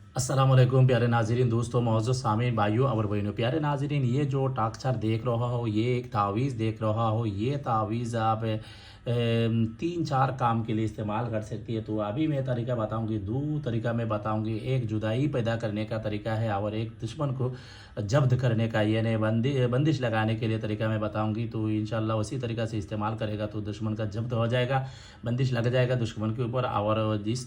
अस्सलाम वालेकुम प्यारे नाज़रीन, दोस्तों, मौजूद सामीन भाइयों और बहनों, प्यारे नाज़रीन, ये जो टाक्चर देख रहा हो, ये एक तावीज़ देख रहा हो, ये तावीज़ आप 3-4 काम के लिए इस्तेमाल कर सकती है। तो अभी मैं तरीका बताऊंगी, दो तरीका मैं बताऊंगी। एक जुदाई पैदा करने का तरीका है और एक दुश्मन को जब्त करने का, यानी बंदिश लगाने के लिए तरीका मैं बताऊंगी। तो इंशाल्लाह उसी तरीका से इस्तेमाल करेगा तो दुश्मन का जब्त हो जाएगा, बंदिश लग जाएगा दुश्मन के ऊपर। और जिस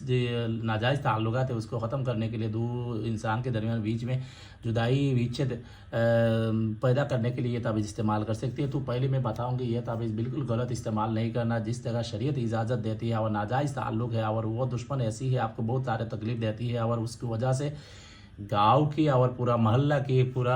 नाजायज़ ताल्लुकात है उसको ख़त्म करने के लिए, दो इंसान के दरमियान बीच में जुदाई विच्छेद पैदा करने के लिए ये तावीज़ इस्तेमाल कर सकती है। तो पहले मैं बताऊंगी, ये तावीज़ बिल्कुल गलत इस्तेमाल नहीं करना। जिस जगह शरीयत इजाज़त देती है और नाजायज़ ताल्लुक़ है और वो दुश्मन ऐसी है, आपको बहुत सारे तकलीफ़ देती है और उसकी वजह से गाँव की और पूरा मोहल्ला की, पूरा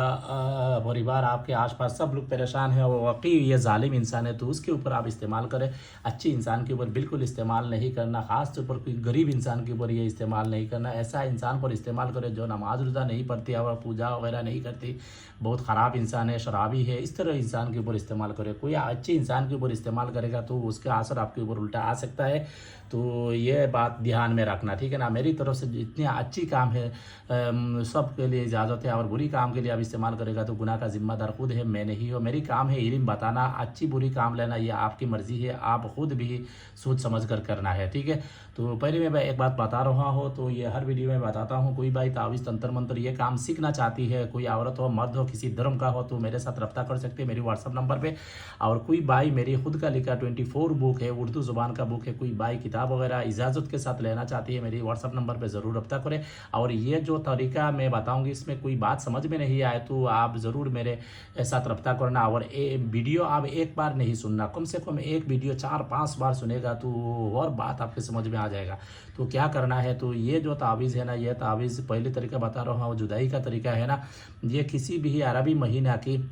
परिवार, आपके आस-पास सब लोग परेशान हैं और वाक़ई ये ज़ालिम इंसान है, तो उसके ऊपर आप इस्तेमाल करें। अच्छे इंसान के ऊपर बिल्कुल इस्तेमाल नहीं करना, ख़ास तौर पर कोई गरीब इंसान के ऊपर ये इस्तेमाल नहीं करना। ऐसा इंसान पर इस्तेमाल करें जो नमाज़ रोज़ा नहीं पढ़ती और पूजा वगैरह नहीं करती, बहुत ख़राब इंसान है, शराबी है, इस तरह इंसान के ऊपर इस्तेमाल करें। कोई अच्छे इंसान के ऊपर इस्तेमाल करेगा तो उसका असर आपके ऊपर उल्टा आ सकता है। तो ये बात ध्यान में रखना, ठीक है ना। मेरी तरफ से जितने अच्छी काम है सबके लिए इजाज़त है, और बुरी काम के लिए आप इस्तेमाल करेगा तो गुनाह का ज़िम्मेदार खुद है, मैं नहीं हूँ। मेरी काम है इल्म बताना, अच्छी बुरी काम लेना ये आपकी मर्ज़ी है, आप खुद भी सोच समझ कर करना है, ठीक है। तो पहले मैं एक बात बता रहा हूँ, तो ये हर वीडियो में बताता हूँ। कोई भाई तावीज़ तंत्र मंत्र ये काम सीखना चाहती है, कोई औरत हो मर्द हो किसी धर्म का हो, तो मेरे साथ रब्ता कर सकते हैं मेरी व्हाट्सअप नंबर पे। और कोई भाई मेरी खुद का लिखा 24 बुक है, उर्दू ज़ुबान का बुक है, कोई भाई किताब वगैरह इजाज़त के साथ लेना चाहती है, मेरी व्हाट्सअप नंबर पर ज़रूर रब्ता करें। और ये जो तरीका मैं बताऊंगी, इसमें कोई बात समझ में नहीं आए तो आप ज़रूर मेरे साथ रब्ता करना। और वीडियो आप एक बार नहीं सुनना, कम से कम एक वीडियो 4-5 बार सुनेगा तो और बात आपके समझ में आ जाएगा। तो क्या करना है, तो ये जो तावीज़ है ना, ये तावीज़ पहले तरीका बता रहा हूँ, जुदाई का तरीका है ना, ये किसी भी अरबी महीना की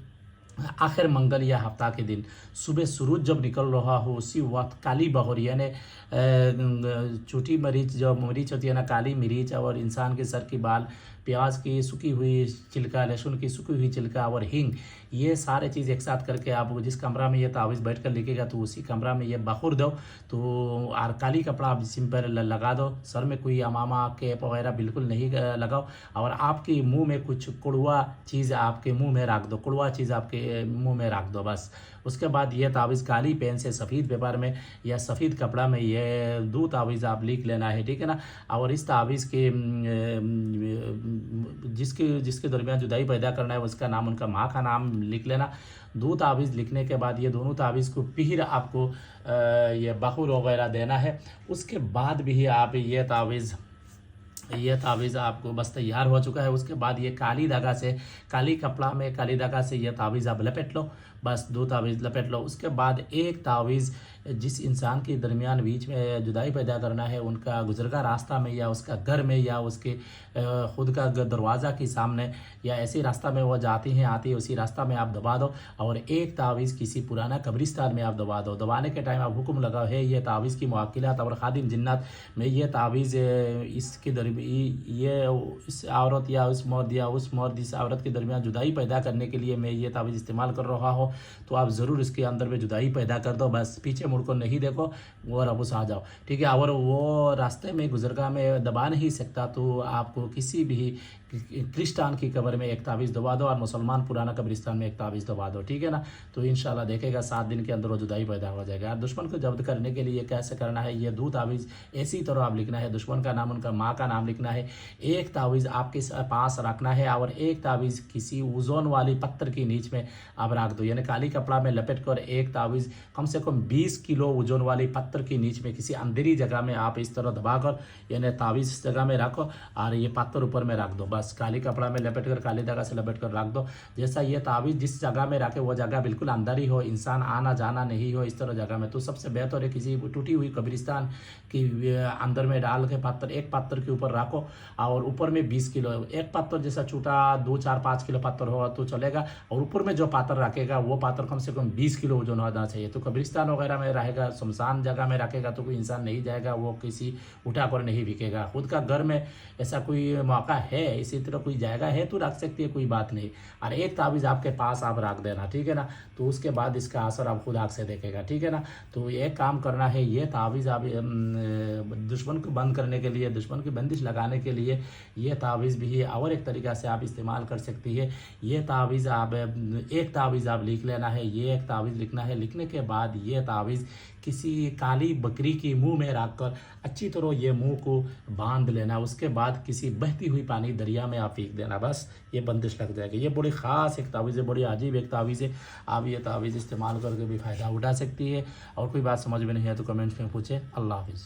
आखिर मंगल या हफ्ता के दिन सुबह सूरज जब निकल रहा हो, उसी वक्त काली बहोर, यानी छोटी मरीच, जो मरीच होती है ना, काली मिर्च, और इंसान के सर की बाल, प्याज की सूखी हुई छिलका, लहसुन की सूखी हुई छिलका और हींग, ये सारे चीज़ एक साथ करके आप जिस कमरा में ये तावीज़ बैठ कर लिखेगा तो उसी कमरा में ये बखूर दो। तो और काली कपड़ा आप जिस्म पर लगा दो, सर में कोई अमामा कैप वगैरह बिल्कुल नहीं लगाओ। और आपके मुंह में कुछ कड़वा चीज़ आपके मुंह में रख दो, कड़वा चीज़ आपके मुंह में रख दो बस। उसके बाद ये तावीज़ काली पेन से सफ़ेद पेपर में या सफ़ेद कपड़ा में ये दो तावीज़ आप लिख लेना है, ठीक है ना। और इस तावीज़ के जिसके जिसके दरमियान जुदाई पैदा करना है उसका नाम, उनका माँ का नाम लिख लेना। दो तावीज़ लिखने के बाद ये दोनों तावीज़ को फिर आपको ये बखूर वगैरह देना है। उसके बाद भी आप ये तावीज़ आपको बस तैयार हो चुका है। उसके बाद ये काली धागा से, काली कपड़ा में काली धागा से ये तावीज़ आप लपेट लो, बस दो तावीज़ लपेट लो। उसके बाद एक तावीज़ जिस इंसान के दरमियान बीच में जुदाई पैदा करना है, उनका गुजरगा रास्ता में या उसका घर में या उसके खुद का दरवाज़ा के सामने या ऐसे रास्ता में वो जाती हैं आती है, उसी रास्ता में आप दबा दो। और एक तावीज़ किसी पुराना कब्रिस्तान में आप दबा दो। दबाने के टाइम आप हुक्म लगाओ है ये तावीज़ की मुवक्किलात और खादिम जिन्नात में ये तावीज़ इसके ये इस औरत या उस मर्द या उस मर्द इस औरत के दरमियान जुदाई पैदा करने के लिए मैं ये तावीज़ इस्तेमाल कर रहा हूँ। तो आप ज़रूर इसके अंदर में जुदाई पैदा कर दो, बस पीछे मुड़ को नहीं देखो और वापस आ जाओ, ठीक है। और वो रास्ते में गुजरगा में दबा नहीं सकता तो आपको किसी भी क्रिस्टान की कब्र में एक तावीज़ दबा दो और मुसलमान पुराना कब्रिस्तान में एक तावीज़ दबा दो, ठीक है ना। तो इंशाल्लाह देखेगा 7 दिन के अंदर वो जुदाई पैदा हो जाएगा। और दुश्मन को जब्त करने के लिए कैसे करना है, ये दो तावीज़ इसी तरह आप लिखना है, दुश्मन का नाम, उनका माँ का नाम लिखना है। एक तावीज़ आपके पास रखना है और एक तावीज़ किसी ओजोन वाली पत्थर के नीच में आप रख दो, यानी काली कपड़ा में लपेट कर एक तावीज़ कम से कम 20 किलो ओजोन वाली पत्थर के नीच में किसी अंधेरी जगह में आप इस तरह दबाकर, यानी तावीज़ इस जगह में रखो और ये पत्थर ऊपर में रख दो, बस काली कपड़ा में लपेट कर, काली धागा से लपेट कर रख दो। जैसा ये तावीज़ जिस जगह में रखे वो जगह बिल्कुल अंदर ही हो, इंसान आना जाना नहीं हो, इस तरह जगह में। तो सबसे बेहतर है किसी टूटी हुई कब्रिस्तान की अंदर में डाल के पत्थर, एक पत्थर के ऊपर रखो और ऊपर में 20 किलो, एक पत्थर जैसा छोटा 2-4-5 किलो पत्थर हो तो चलेगा, और ऊपर में जो पात्र रखेगा वो पात्र कम से कम 20 किलो वजन होना चाहिए। तो कब्रिस्तान वगैरह में रहेगा, शमशान जगह में रखेगा तो कोई इंसान नहीं जाएगा, वो किसी उठा कर नहीं बिकेगा। खुद का घर में ऐसा कोई मौका है, इसी तरह कोई जगह है तो रख सकती है, कोई बात नहीं। और एक तावीज़ आपके पास आप रख देना, ठीक है ना, तो उसके बाद इसका असर आप खुद आँख से देखेगा, ठीक है ना। तो एक काम करना है, ये तावीज़ आप दुश्मन को बंद करने के लिए, दुश्मन की बंदिश लगाने के लिए ये तावीज़ भी है। और एक तरीक़ा से आप इस्तेमाल कर सकती है, ये तावीज़ आप एक तावीज़ आप लिख लेना है, ये एक तावीज़ लिखना है। लिखने के बाद ये तावीज़ किसी काली बकरी के मुंह में रख कर अच्छी तरह ये मुंह को बांध लेना। उसके बाद किसी बहती हुई पानी दरिया में आप फेंक देना, बस ये बंदिश लग जाएगी। ये बड़ी ख़ास एक तावीज़ है, बड़ी अजीब एक तावीज़ है। आप ये तावीज़ इस्तेमाल करके भी फ़ायदा उठा सकती है। और कोई बात समझ में नहीं है तो कमेंट्स में पूछे। अल्लाह हाफिज़।